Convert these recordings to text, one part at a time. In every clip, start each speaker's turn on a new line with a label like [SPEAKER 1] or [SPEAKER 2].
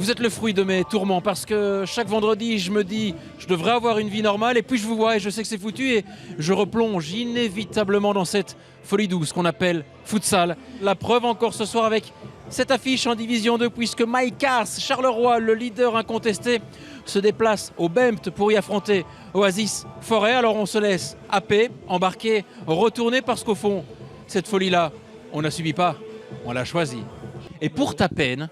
[SPEAKER 1] Vous êtes le fruit de mes tourments parce que chaque vendredi, je me dis je devrais avoir une vie normale et puis je vous vois et je sais que c'est foutu et je replonge inévitablement dans cette folie douce qu'on appelle futsal. La preuve encore ce soir avec cette affiche en Division 2 puisque Mike Cars, Charleroi, le leader incontesté, se déplace au Bempt pour y affronter Oasis Forêt. Alors on se laisse happer, embarquer, retourner parce qu'au fond, cette folie-là, on ne la subit pas, on l'a choisie. Et pour ta peine,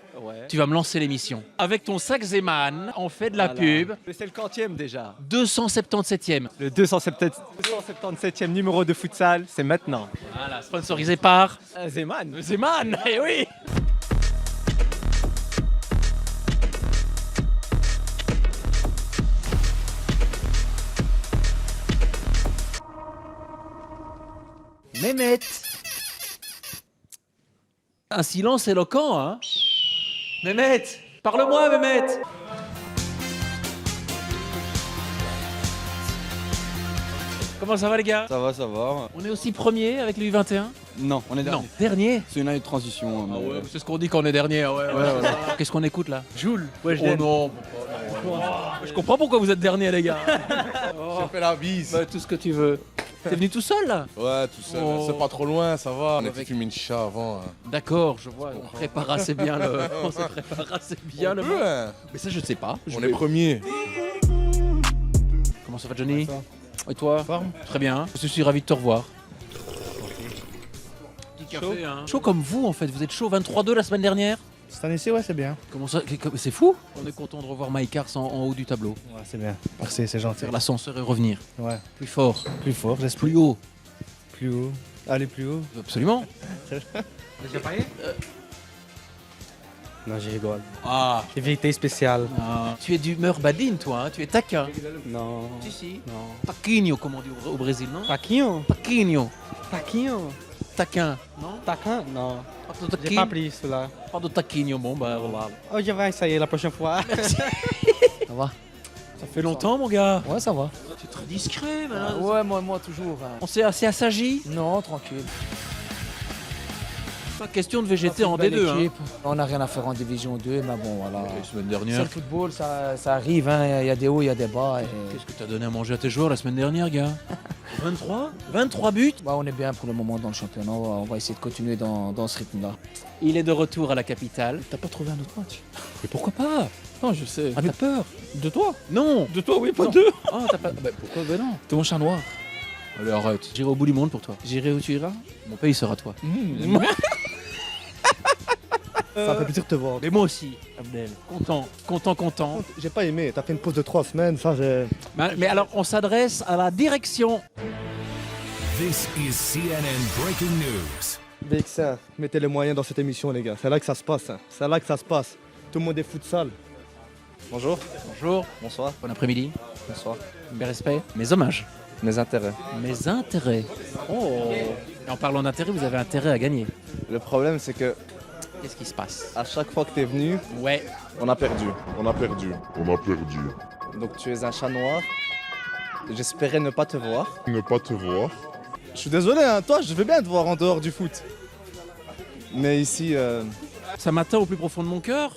[SPEAKER 1] tu vas me lancer l'émission. Avec ton sac Zeman, on fait de la pub.
[SPEAKER 2] C'est le quantième déjà.
[SPEAKER 1] 277e.
[SPEAKER 2] Le 277e numéro de futsal, c'est maintenant.
[SPEAKER 1] Voilà, sponsorisé par
[SPEAKER 2] Zeman.
[SPEAKER 1] Zeman, eh oui. Mehmet. Un silence éloquent, hein. Mehmet, parle-moi, Mehmet. Comment ça va, les gars?
[SPEAKER 3] Ça va, ça va.
[SPEAKER 1] On est aussi premier avec le U21?
[SPEAKER 3] Non, on est dernier.
[SPEAKER 1] Non, dernier.
[SPEAKER 3] C'est une année de transition.
[SPEAKER 1] Ah
[SPEAKER 3] mais-
[SPEAKER 1] ouais, c'est ce qu'on dit quand on est dernier. Ouais,
[SPEAKER 3] voilà.
[SPEAKER 1] Qu'est-ce qu'on écoute là?
[SPEAKER 2] Joule.
[SPEAKER 1] Oh non. Je comprends pourquoi vous êtes dernier, les gars.
[SPEAKER 4] Je fais la bise.
[SPEAKER 1] Bah, tout ce que tu veux. T'es venu tout seul là?
[SPEAKER 4] Ouais, tout seul.
[SPEAKER 1] Oh.
[SPEAKER 4] C'est pas trop loin, ça va. On a
[SPEAKER 1] Avec-
[SPEAKER 4] fumé une chicha avant. Hein.
[SPEAKER 1] D'accord, je vois. On prépare assez bien le. On se prépare assez bien le.
[SPEAKER 4] Ouais.
[SPEAKER 1] Mais ça, je ne sais pas.
[SPEAKER 4] On est premier.
[SPEAKER 1] Comment ça va, Johnny?
[SPEAKER 3] Ça va.
[SPEAKER 1] Et toi?
[SPEAKER 3] Forme.
[SPEAKER 1] Très bien. Je suis ravi de te revoir. Petit café, hein. Chaud comme vous en fait. Vous êtes chaud 23-2 la semaine dernière.
[SPEAKER 5] Cette année-ci, ouais, c'est bien.
[SPEAKER 1] Comment ça? C'est fou. On est content de revoir Mike Cars en haut du tableau.
[SPEAKER 5] Ouais, c'est bien. Merci, c'est gentil.
[SPEAKER 1] Faire l'ascenseur et revenir.
[SPEAKER 5] Ouais,
[SPEAKER 1] Plus fort.
[SPEAKER 5] plus fort, j'espère.
[SPEAKER 1] Plus haut.
[SPEAKER 5] Plus haut. Aller plus haut.
[SPEAKER 1] Absolument.
[SPEAKER 5] Non, j'y rigole.
[SPEAKER 1] Ah.
[SPEAKER 5] Invité spécial.
[SPEAKER 1] Tu es d'humeur badine, toi. Hein, tu es taquin.
[SPEAKER 5] Non.
[SPEAKER 1] Si, si.
[SPEAKER 5] Non.
[SPEAKER 1] Taquinho, comme on dit au Brésil, non?
[SPEAKER 5] Taquinho.
[SPEAKER 1] Taquinho.
[SPEAKER 5] Taquinho.
[SPEAKER 1] Taquin. Non?
[SPEAKER 5] Taquin? Non.
[SPEAKER 1] Pas de
[SPEAKER 5] J'ai pas
[SPEAKER 1] taquinho.
[SPEAKER 5] appris cela.
[SPEAKER 1] Pas de taquinho. Bon, bah, voilà.
[SPEAKER 5] Oh, je vais essayer la prochaine fois.
[SPEAKER 1] Ça va? Ça fait longtemps, mon gars.
[SPEAKER 5] Ouais, ça va.
[SPEAKER 1] Tu es très discret, man.
[SPEAKER 5] Ouais, moi toujours.
[SPEAKER 1] On s'est assez assagi.
[SPEAKER 5] Non, tranquille.
[SPEAKER 1] Pas question de végéter en D2. Hein.
[SPEAKER 5] On n'a rien à faire en division 2, mais bon, voilà.
[SPEAKER 1] La semaine
[SPEAKER 5] C'est le
[SPEAKER 1] dernière.
[SPEAKER 5] football, ça arrive, hein. Il y a des hauts, il y a des bas.
[SPEAKER 1] Qu'est-ce que t'as donné à manger à tes joueurs la semaine dernière, gars? 23? 23 buts?
[SPEAKER 5] Bah, on est bien pour le moment dans le championnat. On va essayer de continuer dans ce rythme-là.
[SPEAKER 1] Il est de retour à la capitale.
[SPEAKER 5] T'as pas trouvé un autre match?
[SPEAKER 1] Mais pourquoi pas?
[SPEAKER 5] Non, je sais.
[SPEAKER 1] Ah, t'as peur?
[SPEAKER 5] De toi?
[SPEAKER 1] Non!
[SPEAKER 5] De toi, oui, pas
[SPEAKER 1] Non.
[SPEAKER 5] deux.
[SPEAKER 1] Ah, t'as pas. Bah, pourquoi? Bah non.
[SPEAKER 5] T'es mon chat noir.
[SPEAKER 1] Allez, arrête. J'irai au bout du monde pour toi.
[SPEAKER 5] J'irai où tu iras.
[SPEAKER 1] Mon pays sera toi.
[SPEAKER 6] Ça fait plaisir de te voir.
[SPEAKER 1] Mais moi aussi, Abdel. Content.
[SPEAKER 6] J'ai pas aimé, t'as fait une pause de 3 semaines, ça j'ai...
[SPEAKER 1] Mais alors, on s'adresse à la direction.
[SPEAKER 7] This is CNN Breaking News.
[SPEAKER 6] BX1, mettez les moyens dans cette émission les gars, c'est là que ça se passe. Hein. C'est là que ça se passe. Tout le monde est futsal.
[SPEAKER 3] Bonjour.
[SPEAKER 1] Bonjour.
[SPEAKER 3] Bonsoir.
[SPEAKER 1] Bon après-midi.
[SPEAKER 3] Bonsoir.
[SPEAKER 1] Mes respects. Mes hommages.
[SPEAKER 3] Mes intérêts.
[SPEAKER 1] Mes intérêts. Oh. Et en parlant d'intérêt, vous avez intérêt à gagner.
[SPEAKER 3] Le problème, c'est que
[SPEAKER 1] Qu'est-ce qui se passe?
[SPEAKER 3] à chaque fois que t'es venu,
[SPEAKER 1] Ouais.
[SPEAKER 3] on a perdu.
[SPEAKER 8] On a perdu.
[SPEAKER 3] Donc tu es un chat noir. J'espérais ne pas te voir.
[SPEAKER 8] Ne pas te voir.
[SPEAKER 6] Je suis désolé, hein, toi je veux bien te voir en dehors du foot.
[SPEAKER 3] Mais ici,
[SPEAKER 1] Ça m'atteint au plus profond de mon cœur.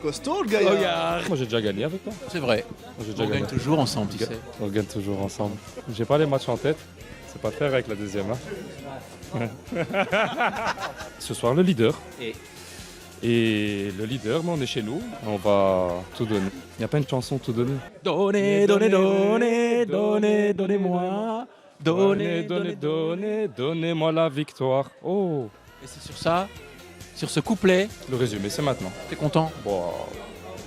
[SPEAKER 6] Costaud le gars.
[SPEAKER 1] Regarde.
[SPEAKER 9] Moi j'ai déjà gagné avec toi.
[SPEAKER 1] C'est vrai.
[SPEAKER 9] Moi, j'ai déjà
[SPEAKER 1] On gagne
[SPEAKER 9] gagné.
[SPEAKER 1] toujours ensemble, tu sais.
[SPEAKER 9] On gagne toujours ensemble. J'ai pas les matchs en tête. C'est pas faire avec la deuxième. Hein. Ce soir le leader. Et le leader, on est chez nous. On va tout donner. Il n'y a pas une chanson tout donner.
[SPEAKER 1] Donnez-moi.
[SPEAKER 9] Donnez-moi la victoire. Oh,
[SPEAKER 1] Et c'est sur ça, sur ce couplet,
[SPEAKER 9] le résumé c'est maintenant.
[SPEAKER 1] t'es content?
[SPEAKER 9] Bon,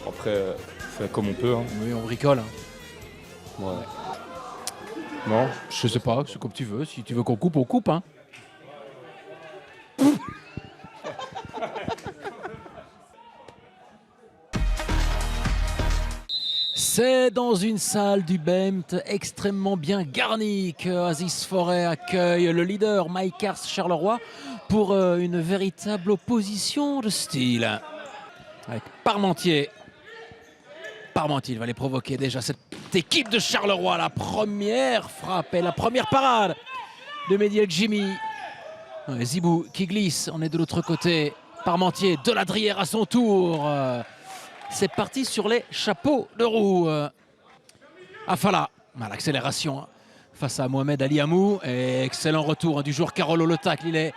[SPEAKER 9] après, on fait comme on peut. Hein.
[SPEAKER 1] Oui, on bricole. Hein.
[SPEAKER 9] Ouais. Non,
[SPEAKER 1] Je sais pas, c'est comme tu veux. Si tu veux qu'on coupe, on coupe. Hein. C'est dans une salle du Bempt extrêmement bien garnie que Oasis Forêt accueille le leader Mike Cars Charleroi pour une véritable opposition de style. Avec Parmentier. Parmentier, il va les provoquer déjà cette équipe de Charleroi. La première frappe et la première parade de Mehdi El Jimmy. Zibou qui glisse, on est de l'autre côté. Parmentier, Deladrière à son tour. C'est parti sur les chapeaux de roue. Afala, à l'accélération face à Mohamed Ali Amou. Et excellent retour du joueur Carolo, le tacle. Il est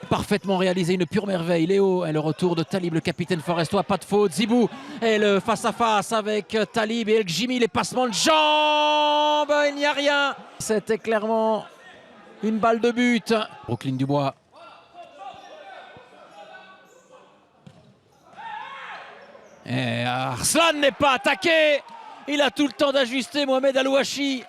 [SPEAKER 1] parfaitement réalisé, une pure merveille. Léo et le retour de Talib, le capitaine forestois, pas de faute. Zibou et le face-à-face avec Talib et El Jimmy, les passements de jambes. Il n'y a rien. C'était clairement une balle de but. Brooklyn Dubois. Et Arslan n'est pas attaqué. Il a tout le temps d'ajuster Mohamed Alouachi.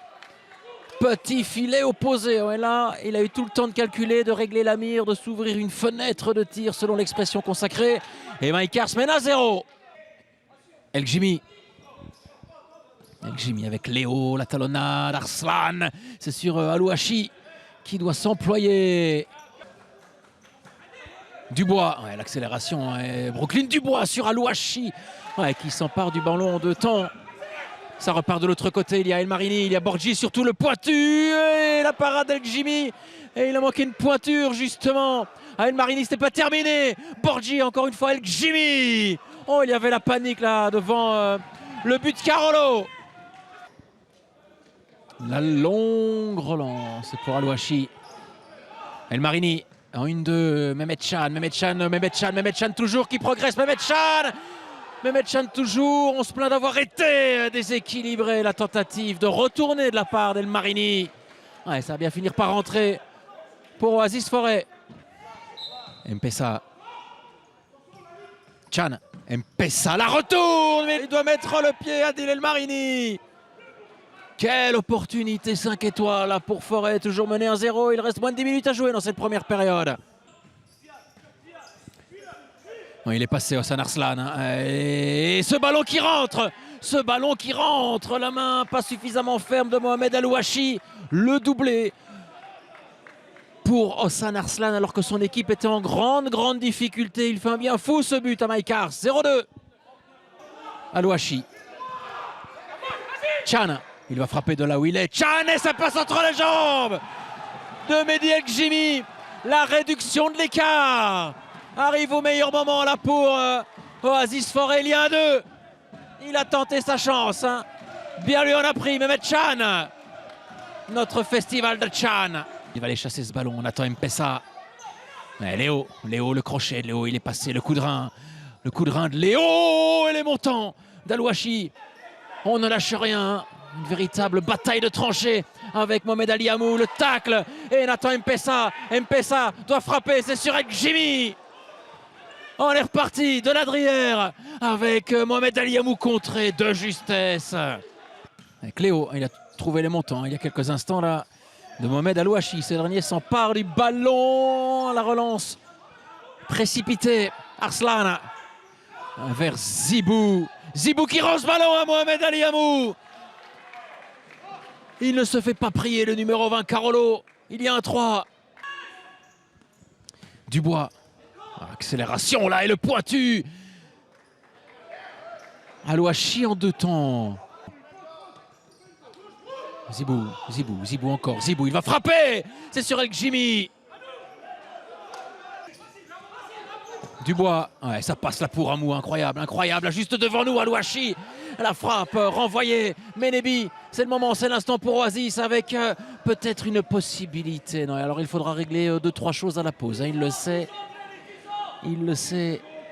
[SPEAKER 1] Petit filet opposé. Et là, il a eu tout le temps de calculer, de régler la mire, de s'ouvrir une fenêtre de tir selon l'expression consacrée. Et Maïkars mène à 0. El Jimmy. El Jimmy avec Léo, la talonnade, Arslan. C'est sur Alouachi qui doit s'employer. Dubois, l'accélération. Brooklyn Dubois sur Alouachi qui s'empare du ballon de temps. Ça repart de l'autre côté, il y a El Marini, il y a Borgi, surtout le pointu, et la parade d'El Jimmy. Et il a manqué une pointure justement. El Marini, c'était pas terminé. Borgi, encore une fois, El Jimmy. Oh, il y avait la panique là devant le but de Carolo. La longue relance pour Alouachi. El Marini en 1-2, Mehmet Can toujours qui progresse, Mehmet Can toujours, on se plaint d'avoir été déséquilibré la tentative de retourner de la part d'El Marini. Ça va bien finir par rentrer pour Oasis Forêt. Mpessa. Can. Mpessa la retourne, mais il doit mettre le pied à Adil El Marini. Quelle opportunité 5 étoiles là pour Forêt, toujours mené 1-0. Il reste moins de 10 minutes à jouer dans cette première période. Il est passé Hassan Arslan. Et ce ballon qui rentre, la main pas suffisamment ferme de Mohamed Alouachi. Le doublé pour Hassan Arslan alors que son équipe était en grande difficulté. Il fait un bien fou ce but à Maïkars. 0-2. Alouachi. Can. Il va frapper de là où il est. Can et ça passe entre les jambes de Mehdi El Jimmy. La réduction de l'écart arrive au meilleur moment là pour Oasis Forêt. Il y a 1-2. Il a tenté sa chance. Bien lui en a pris. Mehmet Can. Notre festival de Can. Il va aller chasser ce ballon. On attend Mpessa. Léo, le crochet de Léo. Il est passé. Le coup de rein. Le coup de rein de Léo. Et les montants d'Alouachi. On ne lâche rien. Une véritable bataille de tranchées avec Mohamed Ali Amou, le tacle, et Nathan Mpessa. Mpessa doit frapper, c'est sur El Jimmy. On est reparti de Deladrière avec Mohamed Ali Amou contré de justesse. Avec Léo, il a trouvé les montants il y a quelques instants là de Mohamed Alouachi. Ce dernier s'empare du ballon, la relance précipitée. Arslan vers Zibou. Zibou qui rend ce ballon à Mohamed Ali Amou. Il ne se fait pas prier, le numéro 20, Carolo. Il y a un 3. Dubois. Accélération là et le pointu. Alouachi en 2 temps. Zibou encore. Zibou, il va frapper. C'est sur El Jimmy. Dubois, ça passe là pour Amou, incroyable, là, juste devant nous, Alouachi, la frappe renvoyée, Menebi, c'est le moment, c'est l'instant pour Oasis avec peut-être une possibilité. Non, alors il faudra régler 2-3 choses à la pause, il le sait,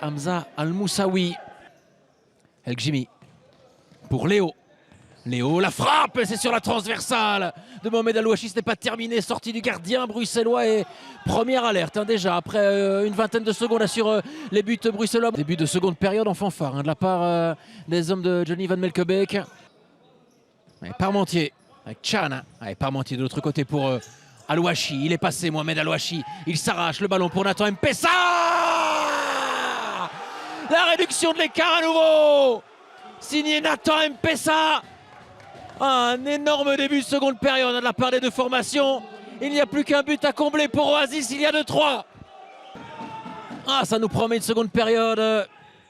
[SPEAKER 1] Hamza Al-Moussaoui. El Jimmy pour Léo. Léo, la frappe, c'est sur la transversale de Mohamed Alouachi, ce n'est pas terminé, sortie du gardien bruxellois et première alerte déjà après une vingtaine de secondes sur les buts bruxellois. Début de seconde période en fanfare de la part des hommes de Johnny Van Melkebeke. Parmentier avec Can, Parmentier de l'autre côté pour Alouachi, il est passé Mohamed Alouachi, il s'arrache le ballon pour Nathan Mpessa. La réduction de l'écart à nouveau, signé Nathan Mpessa. Un énorme début de seconde période de la part des deux formations. Il n'y a plus qu'un but à combler pour Oasis, il y a 2-3. Ça nous promet une seconde période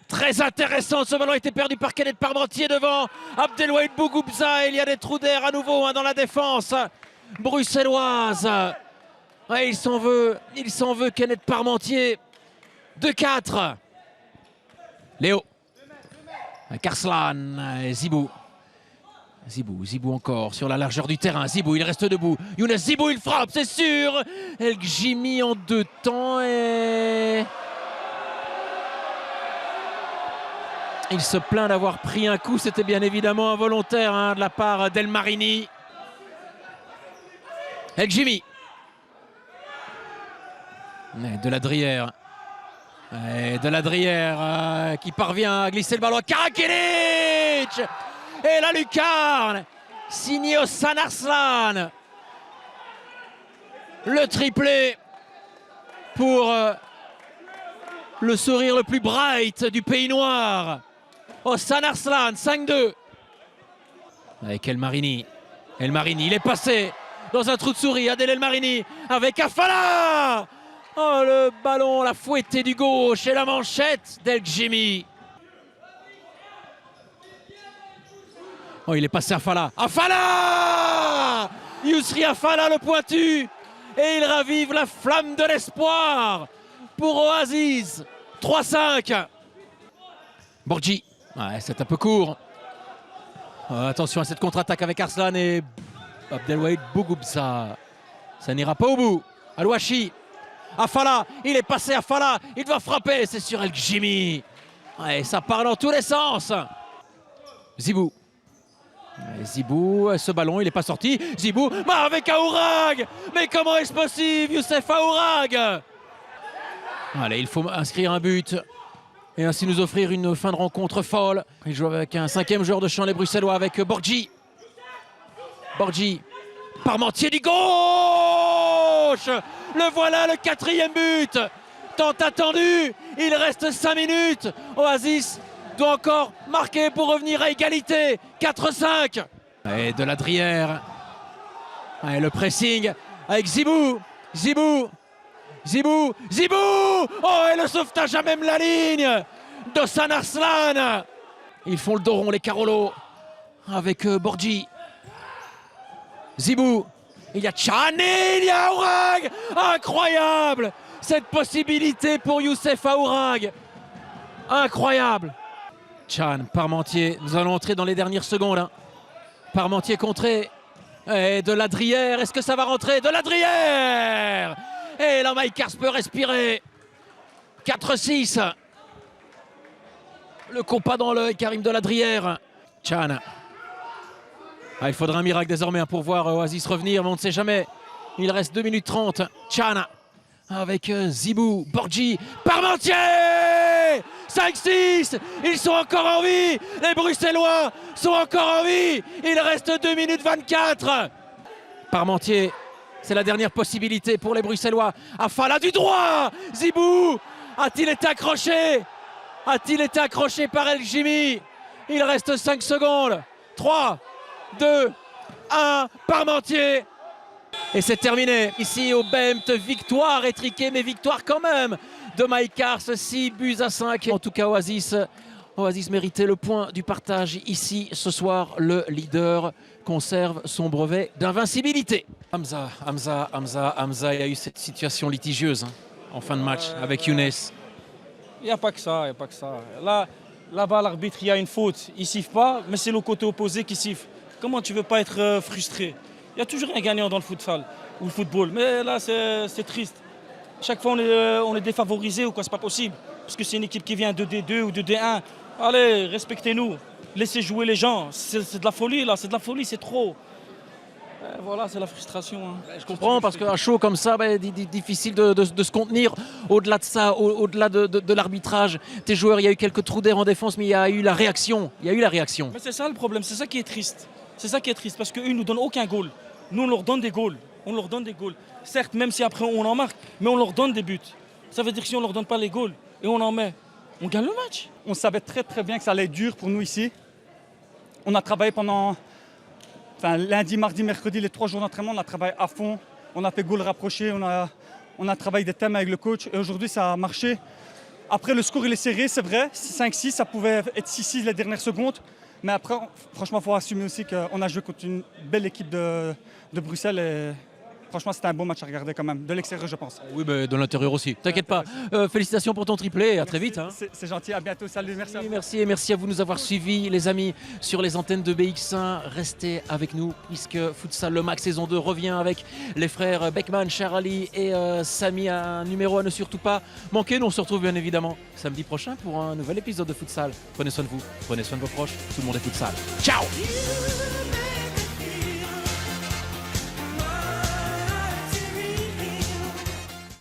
[SPEAKER 1] très intéressante. Ce ballon a été perdu par Kenneth Parmentier devant Abdelwahid Bougoubza. Il y a des trous d'air à nouveau dans la défense bruxelloise. Ouais, il s'en veut Kenneth Parmentier. 2-4. Léo. Karslan, Zibou. Zibou encore sur la largeur du terrain. Zibou, il reste debout. Younes Zibou, il frappe, c'est sûr. El Gimi en 2 temps et... il se plaint d'avoir pris un coup. C'était bien évidemment involontaire de la part d'El Marini. El Gimi. De la Drière. Et de la Drière qui parvient à glisser le ballon à Karakilic. Et la lucarne, signé Ossane Arslan. Le triplé pour le sourire le plus bright du pays noir. Ossane Arslan, 5-2. Avec El Marini. El Marini, il est passé dans un trou de souris. Adel El Marini avec Afala. Oh, le ballon, la fouettée du gauche et la manchette d'El Gimi. Oh, il est passé à Afala. Afala! Yousri Afala, le pointu. Et il ravive la flamme de l'espoir pour Oasis. 3-5. Borgi. Ouais, c'est un peu court. Attention à cette contre-attaque avec Arslan et Abdelwahid Bougoubsa. Ça n'ira pas au bout. Alouachi. Afala, il est passé Afala. Il doit frapper, c'est sur El Gimi. Ouais, ça part dans tous les sens. Zibou. Zibou, ce ballon, il n'est pas sorti. Zibou, mais avec Aourag. Mais comment est-ce possible, Youssef Aourag? Allez, il faut inscrire un but et ainsi nous offrir une fin de rencontre folle. Il joue avec un 5e joueur de champ, les Bruxellois, avec Borgi. Borgi, Parmentier du gauche. Le voilà, le 4e but. Tant attendu, il reste 5 minutes. Oasis doit encore marquer pour revenir à égalité. 4-5. Et de la Drière. Et le pressing avec Zibou. Zibou. Oh, et le sauvetage à même la ligne d'Ossane Arslan. Ils font le dos rond, les Carolos, avec Borgi. Zibou. Il y a Tchani, il y a Aourag. Incroyable cette possibilité pour Youssef Aourag. Incroyable. Chan, Parmentier, nous allons entrer dans les dernières secondes. Parmentier contré. Et de la Drière, est-ce que ça va rentrer? De la Drière. Et là, Maïkars peut respirer. 4-6. Le compas dans l'œil, Karim de la Drière. Chan. Il faudra un miracle désormais pour voir Oasis revenir, mais on ne sait jamais. Il reste 2 minutes 30. Chan avec Zibou, Borgi, Parmentier. 5-6. Ils sont encore en vie. Les Bruxellois sont encore en vie. Il reste 2 minutes 24. Parmentier, c'est la dernière possibilité pour les Bruxellois. Afala du droit. Zibou a-t-il été accroché? A-t-il été accroché par El Gimi? Il reste 5 secondes. 3, 2, 1. Parmentier. Et c'est terminé. Ici au Bemt, victoire étriquée, mais victoire quand même de Maïkars, 6-5. En tout cas, Oasis méritait le point du partage ici ce soir. Le leader conserve son brevet d'invincibilité. Hamza, il y a eu cette situation litigieuse en fin de match avec Younes.
[SPEAKER 8] Il n'y a pas que ça, Là-bas, l'arbitre, il y a une faute. Il ne siffle pas, mais c'est le côté opposé qui siffle. Comment tu ne veux pas être frustré? Il y a toujours un gagnant dans le futsal ou le football. Mais là, c'est triste. Chaque fois, on est défavorisé ou quoi, c'est pas possible. Parce que c'est une équipe qui vient de D2 ou de D1. Allez, respectez-nous. Laissez jouer les gens. C'est de la folie, là. C'est de la folie, c'est trop. Voilà, c'est la frustration.
[SPEAKER 1] Je comprends, parce qu'à chaud comme ça, difficile de se contenir. Au-delà de ça, au-delà de l'arbitrage, tes joueurs, il y a eu quelques trous d'air en défense, mais il y a eu la réaction.
[SPEAKER 8] Mais c'est ça le problème, c'est ça qui est triste. C'est ça qui est triste, parce qu'eux, ils ne nous donnent aucun goal. Nous, on leur donne des goals. Certes, même si après on en marque, mais on leur donne des buts. Ça veut dire que si on ne leur donne pas les goals et on en met, on gagne le match.
[SPEAKER 2] On savait très bien que ça allait être dur pour nous ici. On a travaillé pendant lundi, mardi, mercredi, les 3 jours d'entraînement, on a travaillé à fond. On a fait goal rapproché, on a travaillé des thèmes avec le coach et aujourd'hui ça a marché. Après le score il est serré, c'est vrai, 5-6, ça pouvait être 6-6 les dernières secondes. Mais après, franchement, il faut assumer aussi qu'on a joué contre une belle équipe de Bruxelles et franchement, c'était un bon match à regarder quand même. De l'extérieur, je pense.
[SPEAKER 1] Oui, mais de l'intérieur aussi. T'inquiète pas. Félicitations pour ton triplé et à très vite. Hein.
[SPEAKER 2] C'est gentil, à bientôt. Salut, merci à vous.
[SPEAKER 1] Merci et merci à vous de nous avoir suivis, les amis, sur les antennes de BX1. Restez avec nous puisque Futsal Le Max saison 2 revient avec les frères Beckman, Charali et Samy. Un numéro à ne surtout pas manquer. Nous on se retrouve bien évidemment samedi prochain pour un nouvel épisode de Futsal. Prenez soin de vous, prenez soin de vos proches. Tout le monde est Futsal. Ciao.